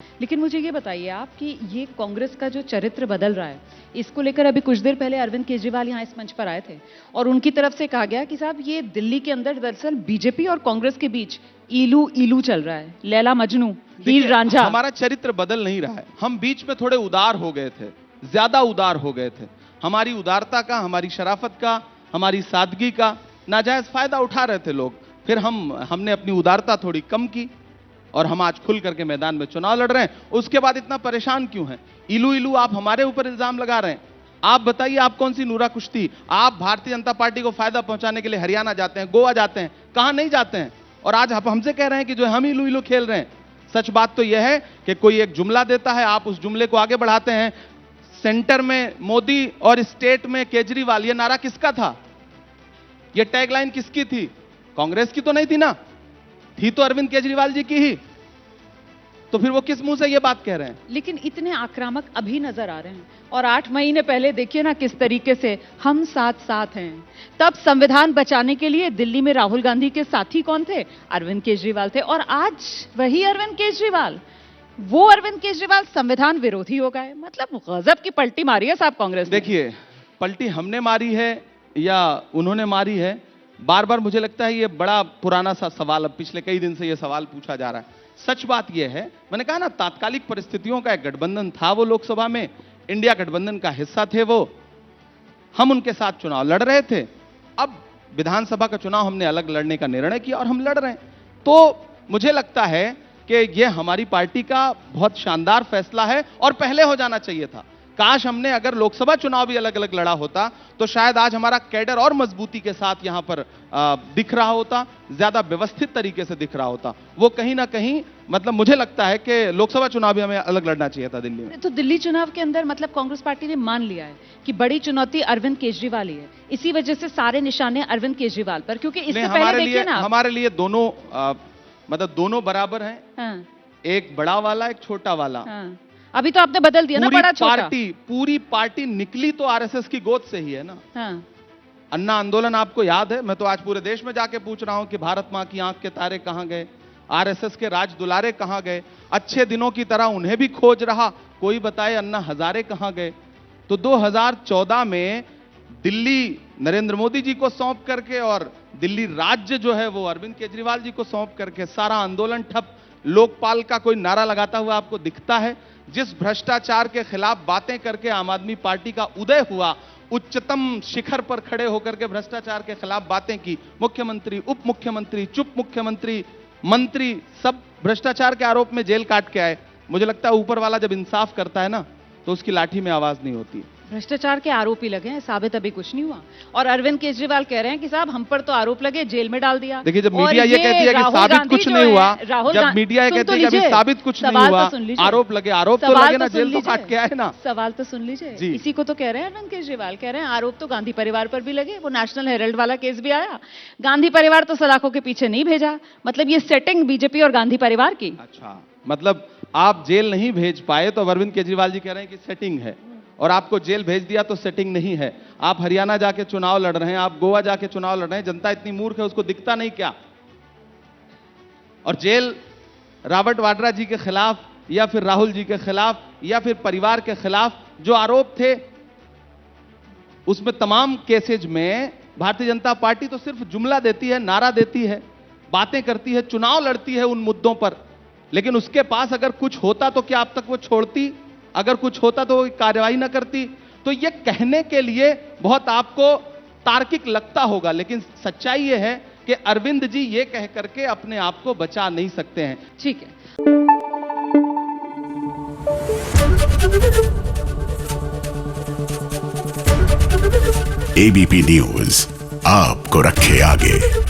लेकिन मुझे ये बताइए आप कि ये कांग्रेस का जो चरित्र बदल रहा है, इसको लेकर अभी कुछ देर पहले अरविंद केजरीवाल यहाँ इस मंच पर आए थे और उनकी तरफ से कहा गया कि साहब ये दिल्ली के अंदर दरअसल बीजेपी और कांग्रेस के बीच ईलू ईलू चल रहा है, लैला मजनू, हीर रांझा। हमारा चरित्र बदल नहीं रहा है। हम बीच में थोड़े उदार हो गए थे, ज्यादा उदार हो गए थे। हमारी उदारता का, हमारी शराफत का, हमारी सादगी का नाजायज फायदा उठा रहे थे लोग। फिर हमने अपनी उदारता थोड़ी कम की और हम आज खुल करके मैदान में चुनाव लड़ रहे हैं। उसके बाद इतना परेशान क्यों हैं? इलू इलू आप हमारे ऊपर इल्जाम लगा रहे हैं। आप बताइए, आप कौन सी नूरा कुश्ती? आप भारतीय जनता पार्टी को फायदा पहुंचाने के लिए हरियाणा जाते हैं, गोवा जाते हैं, कहां नहीं जाते हैं? और आज आप हमसे कह रहे हैं कि जो हम इलू इलू खेल रहे हैं। सच बात तो यह है कि कोई एक जुमला देता है, आप उस जुमले को आगे बढ़ाते हैं। सेंटर में मोदी और स्टेट में केजरीवाल, यह नारा किसका था? यह टैगलाइन किसकी थी? कांग्रेस की तो नहीं थी ना, थी तो अरविंद केजरीवाल जी की ही। तो फिर वो किस मुंह से ये बात कह रहे हैं? लेकिन इतने आक्रामक अभी नजर आ रहे हैं और 8 महीने पहले देखिए ना किस तरीके से हम साथ साथ हैं। तब संविधान बचाने के लिए दिल्ली में राहुल गांधी के साथी कौन थे? अरविंद केजरीवाल थे। और आज वही अरविंद केजरीवाल, वो अरविंद केजरीवाल संविधान विरोधी हो गए। मतलब गजब की पलटी मारी है साहब कांग्रेस ने। देखिए, पलटी हमने मारी है या उन्होंने मारी है, बार बार मुझे लगता है ये बड़ा पुराना सा सवाल, अब पिछले कई दिन से ये सवाल पूछा जा रहा है। सच बात यह है, मैंने कहा ना, तात्कालिक परिस्थितियों का एक गठबंधन था वो लोकसभा में, इंडिया गठबंधन का हिस्सा थे वो, हम उनके साथ चुनाव लड़ रहे थे। अब विधानसभा का चुनाव हमने अलग लड़ने का निर्णय किया और हम लड़ रहे हैं। तो मुझे लगता है कि यह हमारी पार्टी का बहुत शानदार फैसला है और पहले हो जाना चाहिए था। काश हमने अगर लोकसभा चुनाव भी अलग अलग लड़ा होता तो शायद आज हमारा कैडर और मजबूती के साथ यहां पर दिख रहा होता, ज्यादा व्यवस्थित तरीके से दिख रहा होता। वो कहीं ना कहीं, मतलब मुझे लगता है कि लोकसभा चुनाव भी हमें अलग लड़ना चाहिए था दिल्ली में। तो दिल्ली चुनाव के अंदर मतलब कांग्रेस पार्टी ने मान लिया है कि बड़ी चुनौती अरविंद केजरीवाल ही है, इसी वजह से सारे निशाने अरविंद केजरीवाल पर। क्योंकि इससे पहले देखिए ना, हमारे लिए दोनों मतलब दोनों बराबर हैं। हाँ, एक बड़ा वाला, एक छोटा वाला। हाँ। अभी तो आपने बदल दिया ना, बड़ा छोटा। पूरी पार्टी निकली तो आरएसएस की गोद से ही है ना। हाँ। अन्ना आंदोलन आपको याद है? मैं तो आज पूरे देश में जाके पूछ रहा हूं कि भारत मां की आंख के तारे कहां गए, आरएसएस के राज दुलारे कहां गए? अच्छे दिनों की तरह उन्हें भी खोज रहा, कोई बताए अन्ना हजारे कहां गए? तो 2014 में दिल्ली नरेंद्र मोदी जी को सौंप करके और दिल्ली राज्य जो है वो अरविंद केजरीवाल जी को सौंप करके सारा आंदोलन ठप। लोकपाल का कोई नारा लगाता हुआ आपको दिखता है? जिस भ्रष्टाचार के खिलाफ बातें करके आम आदमी पार्टी का उदय हुआ, उच्चतम शिखर पर खड़े होकर के भ्रष्टाचार के खिलाफ बातें की, मुख्यमंत्री, उप मुख्यमंत्री, चुप मुख्यमंत्री, मंत्री सब भ्रष्टाचार के आरोप में जेल काट के आए। मुझे लगता है ऊपर वाला जब इंसाफ करता है ना तो उसकी लाठी में आवाज नहीं होती। भ्रष्टाचार के आरोपी लगे हैं, साबित अभी कुछ नहीं हुआ। और अरविंद केजरीवाल कह रहे हैं कि साहब हम पर तो आरोप लगे, जेल में डाल दिया। देखिए, जब मीडिया ये कहती है कि साबित कुछ नहीं हुआ, जब मीडिया ये कहती है कि अभी साबित कुछ नहीं हुआ, आरोप लगे, आरोप तो लगे ना, जेल तो काट के आए ना। सवाल तो सुन लीजिए, इसी को तो कह रहे हैं अरविंद केजरीवाल। कह रहे हैं आरोप तो गांधी परिवार पर भी लगे, वो नेशनल हेराल्ड वाला केस भी आया, गांधी परिवार तो सलाखों के पीछे नहीं भेजा। मतलब ये सेटिंग बीजेपी और गांधी परिवार की। अच्छा, मतलब आप जेल नहीं भेज पाए तो अरविंद केजरीवाल जी कह रहे हैं कि सेटिंग है, और आपको जेल भेज दिया तो सेटिंग नहीं है। आप हरियाणा जाके चुनाव लड़ रहे हैं, आप गोवा जाके चुनाव लड़ रहे हैं, जनता इतनी मूर्ख है उसको दिखता नहीं क्या? और जेल रॉबर्ट वाड्रा जी के खिलाफ या फिर राहुल जी के खिलाफ या फिर परिवार के खिलाफ जो आरोप थे, उसमें तमाम केसेज में भारतीय जनता पार्टी तो सिर्फ जुमला देती है, नारा देती है, बातें करती है, चुनाव लड़ती है उन मुद्दों पर, लेकिन उसके पास अगर कुछ होता तो क्या अब तक वो छोड़ती? अगर कुछ होता तो वो कार्रवाई ना करती? तो ये कहने के लिए बहुत आपको तार्किक लगता होगा, लेकिन सच्चाई ये है कि अरविंद जी ये कह करके अपने आप को बचा नहीं सकते हैं। ठीक है। एबीपी न्यूज आपको रखे आगे।